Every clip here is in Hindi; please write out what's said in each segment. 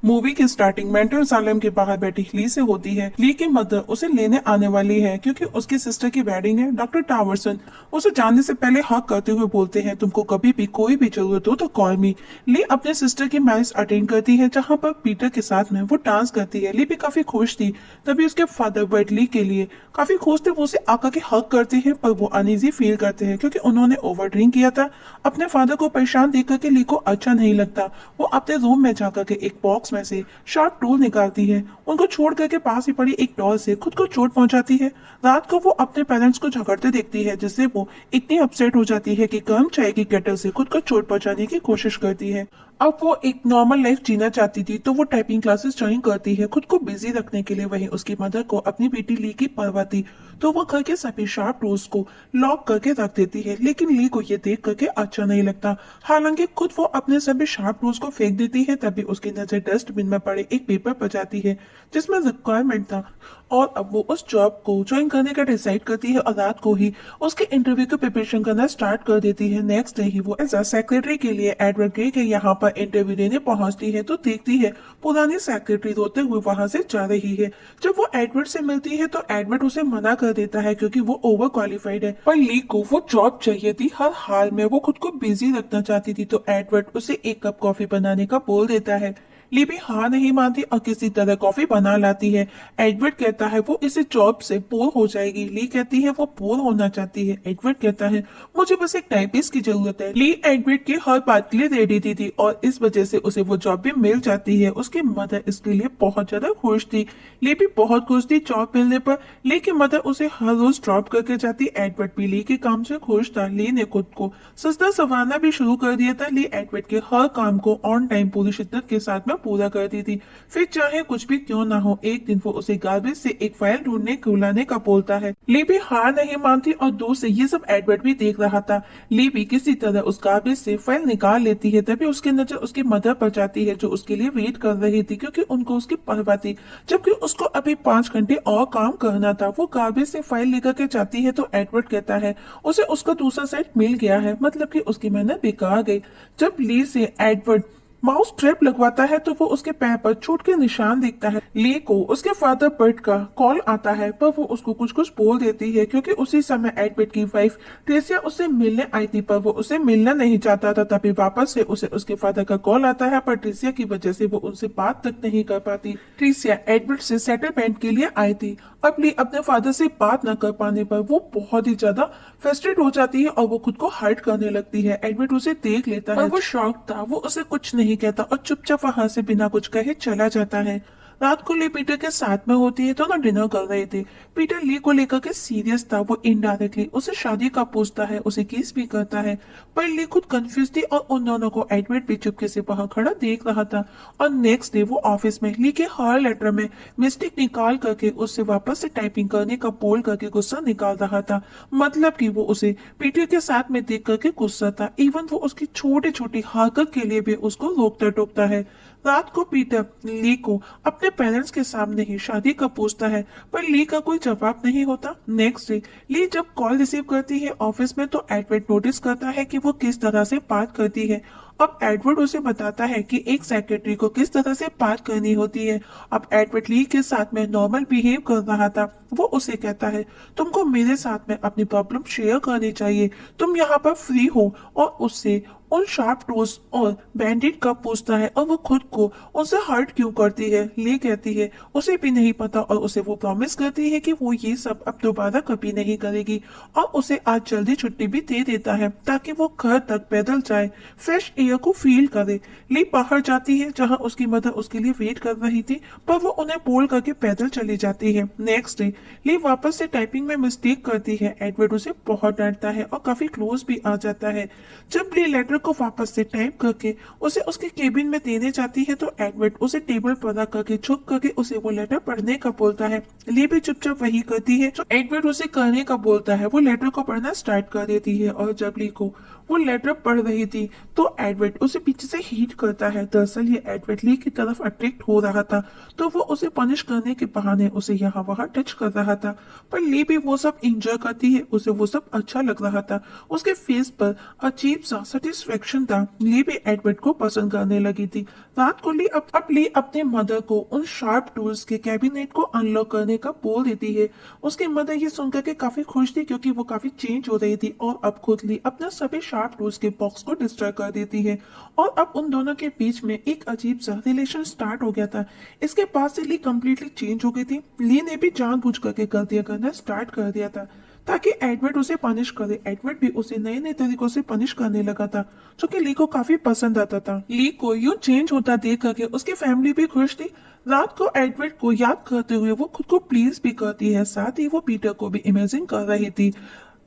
मूवी की स्टार्टिंग मेंटल असाइलम के बाहर बैठी ली से होती है। ली की मदर उसे लेने आने वाली है क्योंकि उसकी सिस्टर की वेडिंग है। डॉक्टर टावर्सन उसे जाने से पहले हक करते हुए बोलते हैं, तुमको कभी भी कोई भी जरूरत हो तो कॉल मी। ली अपने सिस्टर की मैरिज अटेंड करती है जहाँ पर पीटर के साथ में वो डांस करती है। ली भी काफी खुश थी। तभी उसके फादर बर्ट ली के लिए काफी खुश थे। वो उसे आका के हक करते हैं पर वो अनईजी फील करते हैं क्योंकि उन्होंने ओवर ड्रिंक किया था। अपने फादर को परेशान देख करके ली को अच्छा नहीं लगता। वो अपने रूम में जाकर के एक बॉक्स में से शार्प टूल निकालती है। उनको छोड़ करके पास ही पड़ी एक डॉल से खुद को चोट पहुंचाती है। रात को वो अपने पेरेंट्स को झगड़ते देखती है जिससे वो इतनी अपसेट हो जाती है कि गर्म चाय की केटल से खुद को चोट पहुंचाने की कोशिश करती है। अब वो एक नॉर्मल लाइफ जीना चाहती थी तो वो टाइपिंग क्लासेस ज्वाइन करती है खुद को बिजी रखने के लिए। वहीं उसकी मदर को अपनी बेटी ली की परवाह थी तो वो घर के सभी शार्प टूल्स को लॉक करके रख देती है। लेकिन ली को ये देख करके अच्छा नहीं लगता। हालांकि खुद वो अपने सभी शार्प टूल्स को फेंक देती है। तभी उसकी नजर डस्टबिन में पड़े एक पेपर पर जाती है जिसमें रिक्वायरमेंट था और अब वो उस जॉब को ज्वाइन करने का डिसाइड करती है और रात को ही उसके इंटरव्यू की प्रिपरेशन करना स्टार्ट कर देती है। नेक्स्ट डे ही वो एज अ सेक्रेटरी के लिए एडवर्ड ग्रे के यहाँ पर इंटरव्यू देने पहुंचती है तो देखती है पुरानी सेक्रेटरी रोते हुए वहां से जा रही है। जब वो एडवर्ड से मिलती है तो एडवर्ड उसे मना कर देता है क्योंकि वो ओवर क्वालिफाइड है। पर ली को वो जॉब चाहिए थी। हर हाल में वो खुद को बिजी रखना चाहती थी तो एडवर्ड उसे एक कप कॉफी बनाने का बोल देता है। ली भी हार नहीं मानती और किसी तरह कॉफी बना लाती है। एडवर्ड कहता है वो इसे जॉब से बोर हो जाएगी। ली कहती है वो बोर होना चाहती है। एडवर्ड कहता है मुझे बस एक टाइपिस्ट की जरूरत है। ली एडवर्ड की हर बात के लिए रेडी थी और इस वजह से उसे वो जॉब भी मिल जाती है। उसकी मदर इसके लिए बहुत ज्यादा खुश थी। ली भी बहुत खुश थी जॉब मिलने पर। ली की मदर उसे हर रोज ड्रॉप करके जाती। एडवर्ड भी ली के काम से खुश था। ली ने खुद को सस्ता संवारना भी शुरू कर दिया था। ली एडवर्ड के हर काम को ऑन टाइम पूरी शिद्दत के साथ में पूरा करती थी। फिर चाहे कुछ भी क्यों ना हो एक दिन वो उसे गार्बेज से एक फाइल ढूंढने को लाने का बोलता है। ली भी हार नहीं मानती और दूर से ये सब एडवर्ड भी देख रहा था। ली भी किसी तरह उस गार्बेज से फाइल निकाल लेती है। तभी उसकी नजर उसकी मदर पर जाती है जो उसके लिए वेट कर रही थी क्योंकि उनको उसकी परवाह थी। जबकि उसको अभी 5 घंटे और काम करना था। वो गार्बेज से फाइल लेकर के जाती है तो एडवर्ड कहता है उसे उसका दूसरा सेट मिल गया है, मतलब कि उसकी मेहनत बेकार गई। जब ली से एडवर्ड माउस ट्रैप लगवाता है तो वो उसके पैर पर चोट के निशान दिखता है। ली को उसके फादर बर्ट का कॉल आता है पर वो उसको कुछ कुछ बोल देती है क्योंकि उसी समय एडवर्ड की वाइफ ट्रेसिया उससे मिलने आई थी पर वो उसे मिलना नहीं चाहता था। तभी वापस से उसे उसके फादर का कॉल आता है पर ट्रेसिया की वजह से वो उनसे बात तक नहीं कर पाती। ट्रेसिया एडवर्ड से सेटलमेंट के लिए आई थी। अब ली अपने फादर से बात न कर पाने पर वो बहुत ही ज्यादा फ्रस्ट्रेट हो जाती है और वो खुद को हर्ट करने लगती है। एडवर्ड उसे देख लेता है। वो शॉक था। वो उसे कुछ नहीं कहता और चुपचाप वहां से बिना कुछ कहे चला जाता है। रात को ली पीटर के साथ में होती है। दोनों डिनर कर रहे थे। पीटर ली को लेकर के सीरियस था। वो इनडायरेक्टली उसे शादी का पूछता है, उसे किस भी करता है। पर ली खुद कंफ्यूज थी और उन दोनों को एडवर्ड भी चुपके से बाहर खड़ा देख रहा था। और नेक्स्ट डे वो ऑफिस में ली के हर लेटर में मिस्टेक निकाल करके उससे वापस से टाइपिंग करने का बोल करके गुस्सा निकाल रहा था। मतलब कि वो उसे पीटर के साथ में देख करके गुस्सा था। इवन वो उसकी छोटी छोटी हरकत के लिए भी उसको रोकता टोकता है। रात को पीटर ली को अपने पेरेंट्स के सामने ही शादी का पूछता है पर ली का कोई जवाब नहीं होता। नेक्स्ट डे ली जब कॉल रिसीव करती है ऑफिस में तो एडवर्ड नोटिस करता है कि वो किस तरह से बात करती है। अब एडवर्ड उसे बताता है कि एक सेक्रेटरी को किस तरह से बात करनी होती है। अब एडवर्ड ली के साथ में नॉर्मल बिहेव कर रहा था। वो उसे कहता है तुमको मेरे साथ में अपनी प्रॉब्लम शेयर करनी चाहिए, तुम यहाँ पर फ्री हो। और उससे उन शार्प टूल्स और बैंडेड का पूछता है और वो खुद को उसे हर्ट क्यों करती है। ली कहती है उसे भी नहीं पता और उसे वो प्रॉमिस करती है कि वो ये सब अब दोबारा कभी नहीं करेगी और उसे आज जल्दी छुट्टी भी दे देता है ताकि वो घर तक पैदल जाए, फ्रेश एयर को फील करे। ली बाहर जाती है जहाँ उसकी मदर उसके लिए वेट कर रही थी पर वो उन्हें बोल करके पैदल चली जाती है। नेक्स्ट डे ली वापस से टाइपिंग में मिस्टेक करती है। एडवर्ड उसे बहुत डांटता है और काफी क्लोज भी आ जाता है। जब ली लेटर को वापस से टाइप करके उसे उसके केबिन में देने जाती है तो एडवर्ड उसे टेबल पर रख करके झुक करके उसे वो लेटर पढ़ने का बोलता है। ली भी चुपचाप वही करती है जो एडवर्ड उसे करने का बोलता है। वो लेटर को पढ़ना स्टार्ट कर देती है और जब ली को वो लेटर पढ़ रही थी तो एडवर्ड उसे पीछे से हीट करता है। दरअसल ये एडवर्ड ली की तरफ अट्रैक्ट हो रहा था तो वो उसे पनिश करने के बहाने उसे यहाँ वहाँ टच कर रहा था, पर ली भी वो सब एंजॉय करती है, उसे वो सब अच्छा लग रहा था। उसके फेस पर अजीब सा सेटिस्फेक्शन था। ली भी एडवर्ड को पसंद करने लगी थी। रात को ली अब ली अपने मदर को उन शार्प टूल्स के कैबिनेट को अनलॉक करने का बोल देती है। उसकी मदर ये सुनकर के काफी खुश थी क्योंकि वो काफी चेंज हो रही थी और अब खुद ली अपना सभी शार्प टूल्स के बॉक्स को डिस्ट्रॉय कर देती है और अब उन दोनों के बीच में एक अजीब सा रिलेशन स्टार्ट हो गया था। इसके बाद से ली कम्प्लीटली चेंज हो गई थी। ली ने भी जानबूझ करके गलतियां करना स्टार्ट कर दिया था ताकि एडवर्ड उसे पनिश करे। एडवर्ड भी उसे नए नए तरीकों से पनिश करने लगा था जो कि ली को काफी पसंद आता था। ली को यूं चेंज होता देख करके उसकी फैमिली भी खुश थी। रात को एडवर्ड को याद करते हुए वो खुद को प्लीज भी करती है, साथ ही वो पीटर को भी इमेजिन कर रही थी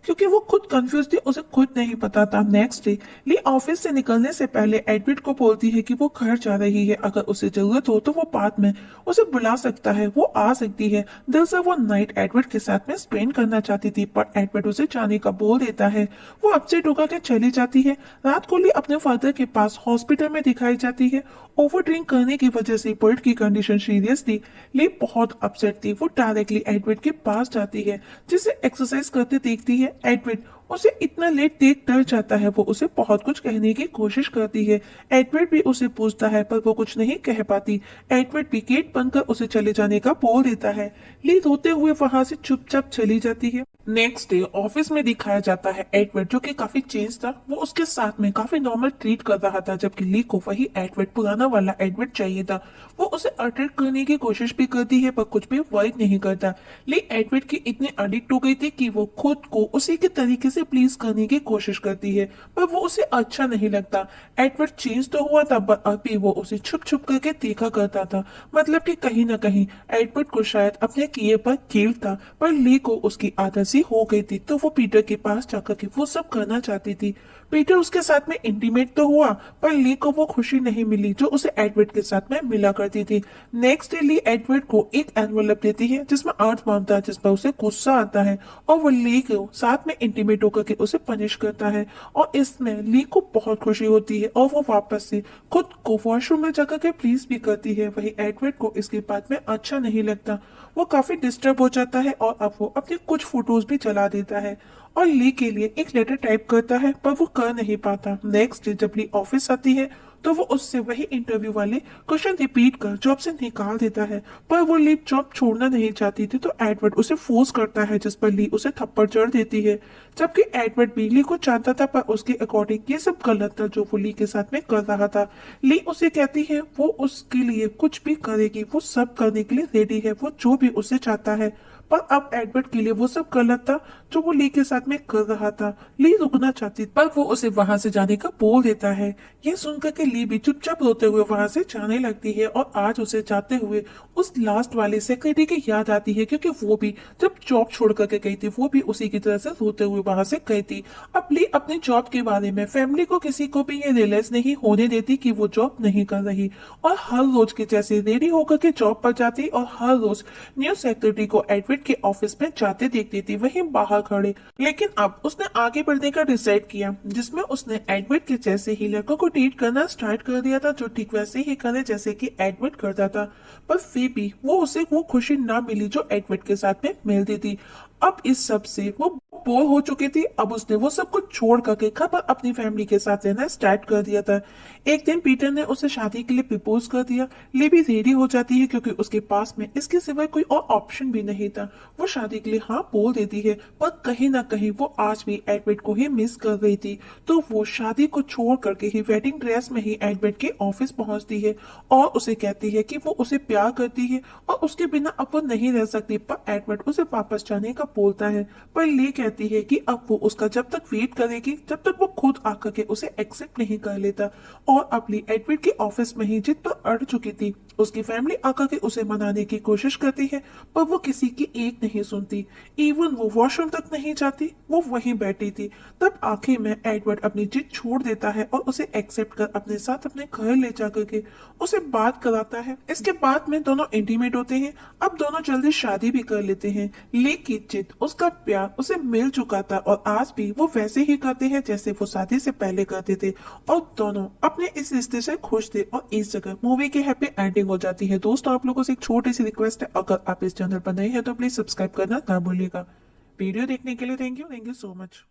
क्योंकि वो खुद कंफ्यूज थी, उसे खुद नहीं पता था। नेक्स्ट डे ली ऑफिस से निकलने से पहले एडवर्ड को बोलती है कि वो घर जा रही है, अगर उसे जरूरत हो तो वो बाद में उसे बुला सकता है, वो आ सकती है। दरअसल वो नाइट एडवर्ड के साथ में स्पेंड करना चाहती थी पर एडवर्ड उसे जाने का बोल देता है। वो अपसेट होकर के चली जाती है। रात को ली अपने फादर के पास हॉस्पिटल में दिखाई जाती है। ओवर ड्रिंक करने की वजह से बर्ड की कंडीशन सीरियस थी। ली बहुत अपसेट थी। वो डायरेक्टली एडवर्ड के पास जाती है जिसे एक्सरसाइज करते देखती है। एडवर्ड उसे इतना लेट देख डर जाता है। वो उसे बहुत कुछ कहने की कोशिश करती है। एडवर्ड भी उसे पूछता है पर वो कुछ नहीं कह पाती। एडवर्ड भी गेट बंद कर उसे चले जाने का बोल देता है। ली रोते हुए वहां से चुपचाप चली जाती है। नेक्स्ट डे ऑफिस में दिखाया जाता है एडवर्ड जो कि काफी चेंज था। वो उसके साथ में काफी नॉर्मल ट्रीट कर रहा था जबकि ली को वही एडवर्ड पुराना वाला एडवर्ड चाहिए था। वो उसे अट्रैक्ट करने की कोशिश भी करती है पर कुछ भी वर्क नहीं करता। ली एडवर्ड की इतनी एडिक्ट हो गई थी कि वो खुद को उसी के तरीके से प्लीज करने की कोशिश करती है पर वो उसे अच्छा नहीं लगता। एडवर्ड चेंज तो हुआ था पर अभी वो उसे छुप छुप करके देखा करता था, मतलब कि कहीं ना कहीं एडवर्ड को शायद अपने किए पर गिल्ट था। पर ली को उसकी आदत सी हो गई थी तो वो पीटर के पास जाकर के वो सब करना चाहती थी। पीटर उसके साथ में इंटीमेट तो हुआ पर ली को वो खुशी नहीं मिली जो उसे एडवर्ड के साथ में मिला करती थी। नेक्स्ट डे ली एडवर्ड को एक एनवलप देती है जिसमें 8 मामला जिस पर उसे गुस्सा आता है और वो ली को साथ में इंटीमेट होकर के उसे पनिश करता है और इसमें ली को बहुत खुशी होती है और वो वापस से खुद को वॉशरूम में जाकर के प्लीज भी करती है। वही एडवर्ड को इसके बाद में अच्छा नहीं लगता। वो काफी डिस्टर्ब हो जाता है और अब वो अपने कुछ फोटोज भी चला देता है और ली के लिए एक लेटर टाइप करता है पर वो कर नहीं पाता। नेक्स्ट डे जब ली ऑफिस आती है तो वो उससे वही इंटरव्यू वाले क्वेश्चन रिपीट कर जॉब से निकाल देता है पर वो ली जॉब छोड़ना नहीं चाहती थी तो एडवर्ड उसे फोर्स करता है जिस पर ली उसे थप्पड़ जड़ देती है जबकि एडवर्ड भी ली को चाहता था पर उसके अकॉर्डिंग ये सब गलत था जो वो ली के साथ में कर रहा था। ली उसे कहती है वो उसके लिए कुछ भी करेगी, वो सब करने के लिए रेडी है, वो जो भी उसे चाहता है। पर अब एडवर्ड के लिए वो सब गलत था जो वो ली के साथ में कर रहा था। ली रुकना चाहती पर वो उसे वहां से जाने का बोल देता है। ये सुनकर के ली भी चुपचाप रोते हुए वहां से जाने लगती है और आज उसे जाते हुए उस लास्ट वाले सेक्रेटरी की याद आती है क्योंकि वो भी जब जॉब छोड़ करके गई थी वो भी उसी की तरह से रोते हुए वहां से गई थी। अब ली अपनी जॉब के बारे में फैमिली को किसी को भी ये रियलाइज नहीं होने देती कि वो जॉब नहीं कर रही और हर रोज के जैसे रेडी होकर के जॉब पर जाती और हर रोज न्यू सेक्रेटरी को एडवर्ड के ऑफिस में जाते देखती थी वहीं बाहर खड़े। लेकिन अब उसने आगे बढ़ने का डिसाइड किया जिसमें उसने एडवर्ड के जैसे ही लड़कों को ट्रीट करना स्टार्ट कर दिया था जो ठीक वैसे ही करे जैसे कि एडवर्ड करता था। पर फिर भी वो उसे वो खुशी ना मिली जो एडवर्ड के साथ में मिलती थी। अब इस सब से वो बोर हो चुकी थी। अब उसने वो सब कुछ छोड़ करके खबर अपनी फैमिली के साथ रहना स्टार्ट कर दिया था। एक दिन पीटर ने उसे शादी के लिए प्रपोज कर दिया। ली भी रेडी हो जाती है क्योंकि उसके पास में इसके सिवाय कोई और ऑप्शन भी नहीं था। वो शादी के लिए हाँ बोल देती है पर कहीं ना कहीं वो आज भी एडवर्ड को ही मिस कर रही थी तो वो शादी को छोड़ करके ही वेडिंग ड्रेस में ही एडवर्ड के ऑफिस पहुंचती है और उसे कहती है कि वो उसे प्यार करती है और उसके बिना अब वो नहीं रह सकती। पर एडवर्ड उसे वापस जाने का बोलता है पर ली कहती है कि अब वो उसका जब तक वेट करेगी जब तक वो खुद आकर के उसे एक्सेप्ट नहीं कर लेता। और अब ली एडवर्ड के ऑफिस में ही जिद पर अड़ चुकी थी उसकी फैमिली आकर के उसे मनाने की कोशिश करती है, पर वो किसी की एक नहीं सुनती। इवन वो वॉशरूम तक नहीं जाती, वो वहीं बैठी थी। तब आखिर में एडवर्ड अपनी जिद छोड़ देता है और उसे एक्सेप्ट कर अपने साथ अपने घर ले जाकर के उसे बात कराता है। इसके बाद में दोनों इंटीमेट होते हैं। अब दोनों जल्दी शादी भी कर लेते हैं, लेकिन जिद, उसका प्यार उसे मिल चुका था और आज भी वो वैसे ही करते हैं जैसे वो शादी से पहले करते थे, और दोनों अपने इस रिश्ते से खुश थे। और इस जगह मूवी की हैप्पी एंडिंग हो जाती है। दोस्तों, आप लोगों से एक छोटी सी रिक्वेस्ट है, अगर आप इस चैनल पर नए हैं तो प्लीज सब्सक्राइब करना ना भूलिएगा। वीडियो देखने के लिए थैंक यू सो मच।